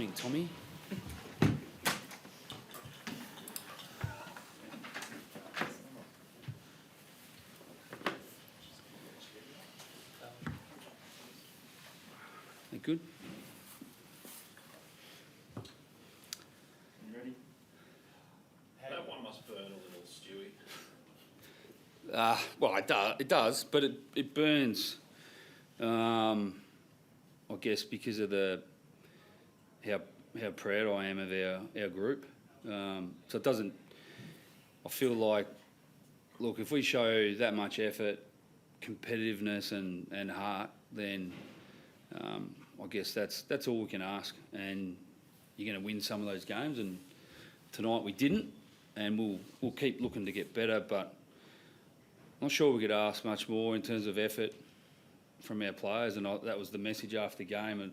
morning, Tommy. You good? You ready? That one must burn a little, Stewie. Well, it does, but it burns. I guess because of how proud I am of our group. So it doesn't. I feel like, look, if we show that much effort, competitiveness, and heart, then I guess that's all we can ask. And you're going to win some of those games, and tonight we didn't, and we'll keep looking to get better, but I'm not sure we could ask much more in terms of effort from our players, and that was the message after the game. And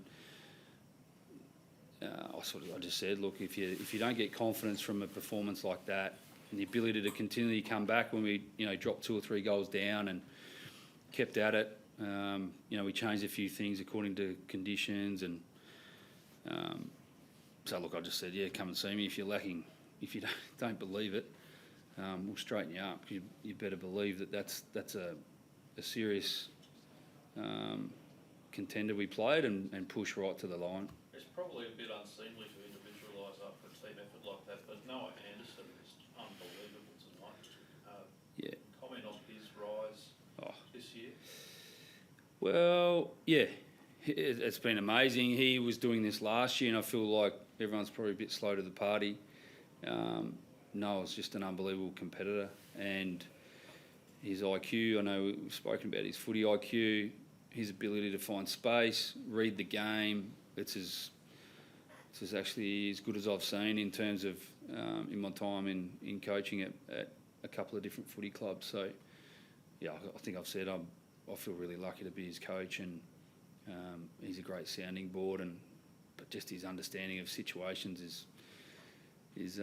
I just said, look, if you don't get confidence from a performance like that, and the ability to continually come back when we dropped 2 or 3 goals down and kept at it, we changed a few things according to conditions, and so look, I just said, yeah, come and see me if you're lacking. If you don't believe it, we'll straighten you up. You better believe that's a serious contender we played and push right to the line. It's probably a bit unseemly to individualise after a team effort like that, but Noah Anderson is unbelievable tonight. Yeah. Comment on his rise this year? Well, yeah, it's been amazing. He was doing this last year, and I feel like everyone's probably a bit slow to the party. Noah's just an unbelievable competitor, and his IQ, I know we've spoken about his footy IQ, his ability to find space, read the game. It's actually as good as I've seen in terms of in my time in coaching at a couple of different footy clubs. So, yeah, I think I've said I feel really lucky to be his coach, and he's a great sounding board, but just his understanding of situations is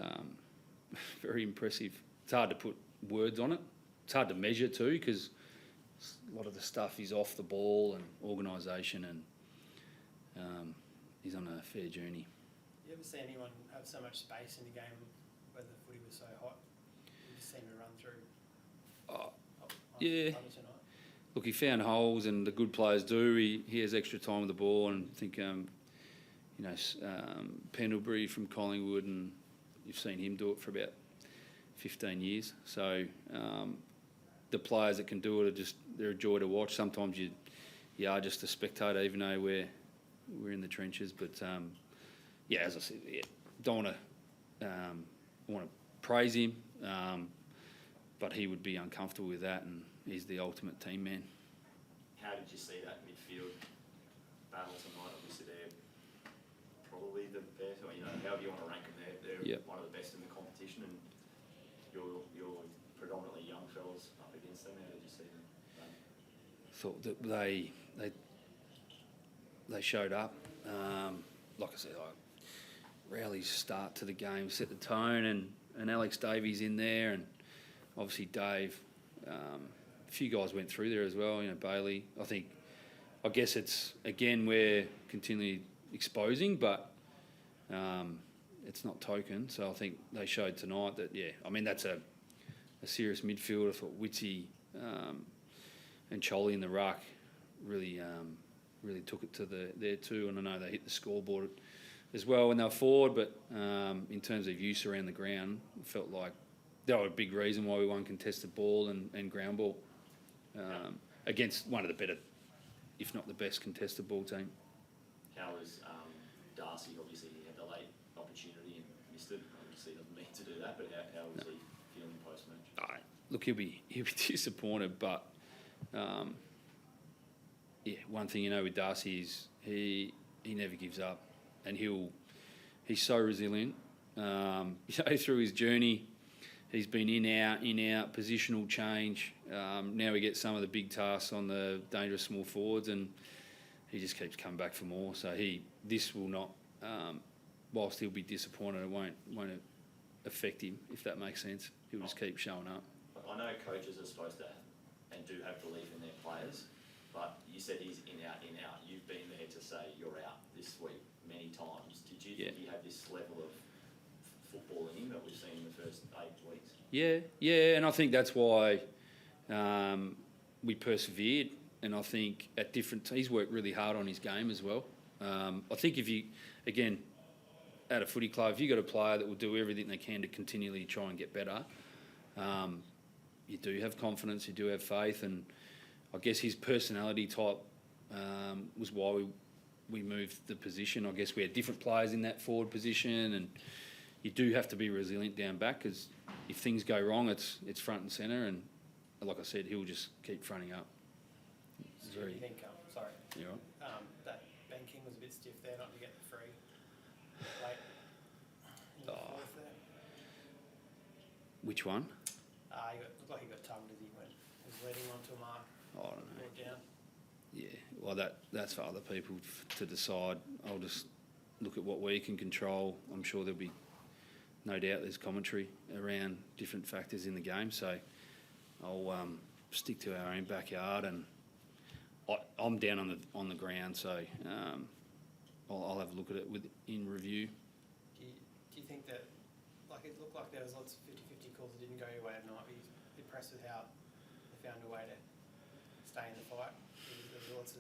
very impressive. It's hard to put words on it. It's hard to measure too, because a lot of the stuff is off the ball and organisation, and he's on a fair journey. You ever see anyone have so much space in the game where the footy was so hot? You just seem to run through. Yeah. Tonight. Look, he found holes, and the good players do. He has extra time with the ball, and I think Pendlebury from Collingwood, and you've seen him do it for about 15 years. So the players that can do it they're a joy to watch. Sometimes you are just a spectator, even though we're in the trenches. But yeah, as I said, don't want to praise him, but he would be uncomfortable with that, and he's the ultimate team man. How did you see that midfield battle tonight? Obviously, they're probably the best, or however you want to rank them. They're one of the best in the competition, and you're predominantly young fellas up against them. How did you see them? Thought that they showed up. Like I said, Rowley's start to the game set the tone, and Alex Davies in there, and obviously Dave. A few guys went through there as well. Bailey. I guess it's again we're continually exposing, but it's not token. So I think they showed tonight that that's a serious midfield. I thought Witsy and Cholly in the ruck really took it to there too, and I know they hit the scoreboard as well when they were forward. But in terms of use around the ground, it felt like they were a big reason why we won contested ball and ground ball against one of the better, if not the best, contested ball team. How was Darcy? Obviously, he had the late opportunity and missed it. Obviously, he doesn't mean to do that, but how was he feeling post-match? Look, he'll be disappointed, but one thing with Darcy is he never gives up, and he's so resilient. Through his journey, he's been in out, positional change. Now we get some of the big tasks on the dangerous small forwards, and he just keeps coming back for more. So this will not, whilst he'll be disappointed, it won't affect him, if that makes sense. He'll just keep showing up. I know coaches are supposed to and do have belief in their players, but you said he's in out. You've been there to say you're out this week many times. Did you you think he had this level of football in him that we've seen in the first 8 weeks? Yeah, and I think that's why we persevered. And I think he's worked really hard on his game as well. I think if you, again, at a footy club, if you've got a player that will do everything they can to continually try and get better, you do have confidence, you do have faith, and I guess his personality type was why we moved the position. I guess we had different players in that forward position, and you do have to be resilient down back, because if things go wrong, it's front and centre, and like I said, he'll just keep fronting up. Do you think, sorry, You know, that Ben King was a bit stiff there, not to get the free late in the fourth there? which one? Looked like he got tongued as he was leading onto a mark. I don't know. Brought down. Yeah, well, that's for other people to decide. I'll just look at what we can control. I'm sure there'll be, no doubt, there's commentary around different factors in the game. So I'll stick to our own backyard, and I'm down on the ground. So I'll have a look at it in review. Do you think that, like, it looked like there was lots of 50-50 calls that didn't go your way tonight? Were you impressed with how they found a way to stay in the fight? There was lots of...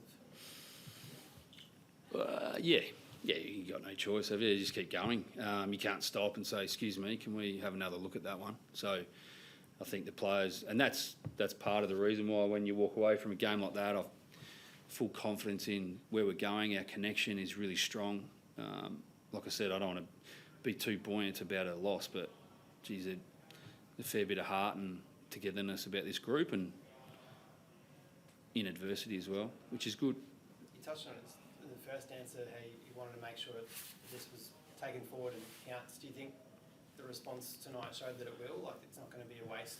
Yeah, you got no choice, have you? You just keep going. You can't stop and say, excuse me, can we have another look at that one? So I think the players, and that's part of the reason why when you walk away from a game like that, I've full confidence in where we're going. Our connection is really strong. Like I said, I don't want to be too buoyant about a loss, but geez, a fair bit of heart and togetherness about this group, and in adversity as well, which is good. You touched on it in the first answer, how you wanted to make sure that this was taken forward and counts. Do you think the response tonight showed that it will? Like, it's not going to be a waste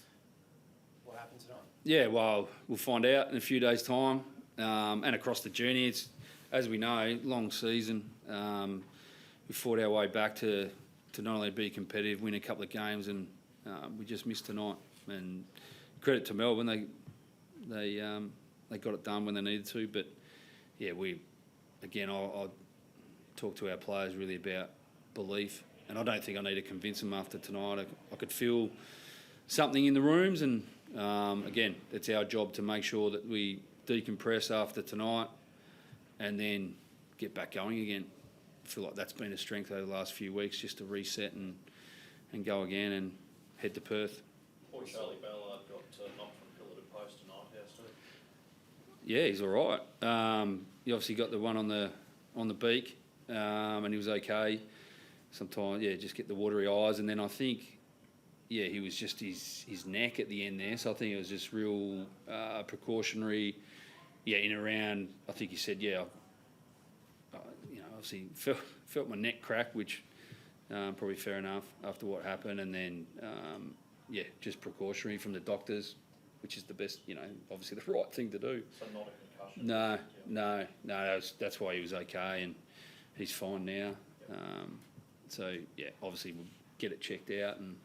what happened tonight? Yeah, well, we'll find out in a few days' time. And across the journey, it's, as we know, long season. We fought our way back to not only be competitive, win a couple of games, and we just missed tonight. And credit to Melbourne, they got it done when they needed to. But yeah, I'll talk to our players really about belief, and I don't think I need to convince them after tonight. I could feel something in the rooms, and again, it's our job to make sure that we decompress after tonight and then get back going again. I feel like that's been a strength over the last few weeks, just to reset and go again and head to Perth. Poor Charlie Ballard got knocked from pillar to post tonight. How's Steve? Yeah, he's all right. He obviously got the one on the beak, and he was okay. Sometimes, just get the watery eyes, and then I think, he was just his neck at the end there. So I think it was just real precautionary. In around, I think he said, obviously felt my neck crack, which probably fair enough after what happened, and then just precautionary from the doctors, which is the best, obviously the right thing to do. So not a concussion? No, that's why he was okay, and he's fine now. Obviously we'll get it checked out and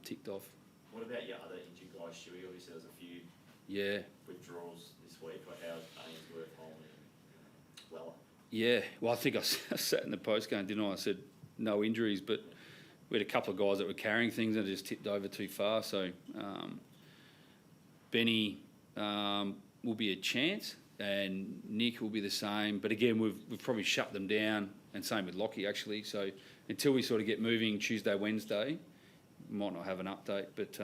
ticked off. What about your other injured guys, Stewie? Obviously there's a few withdrawals this week. Like how's Ainsworth, Holman and Weller? Yeah, well, I think I sat in the post game, didn't I? I said no injuries, but we had a couple of guys that were carrying things and it just tipped over too far. So Benny will be a chance, and Nick will be the same. But again, we've probably shut them down, and same with Lockie actually. So until we sort of get moving Tuesday, Wednesday, we might not have an update. But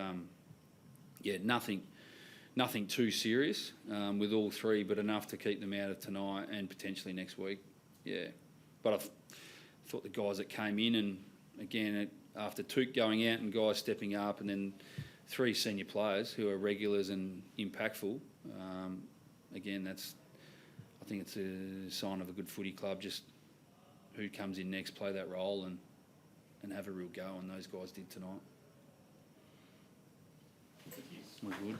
nothing too serious with all three, but enough to keep them out of tonight and potentially next week. Yeah, but I thought the guys that came in, and again after Took going out and guys stepping up, and then three senior players who are regulars and impactful. Again, I think it's a sign of a good footy club. Just who comes in next, play that role and have a real go, and those guys did tonight. Thank you. We're good.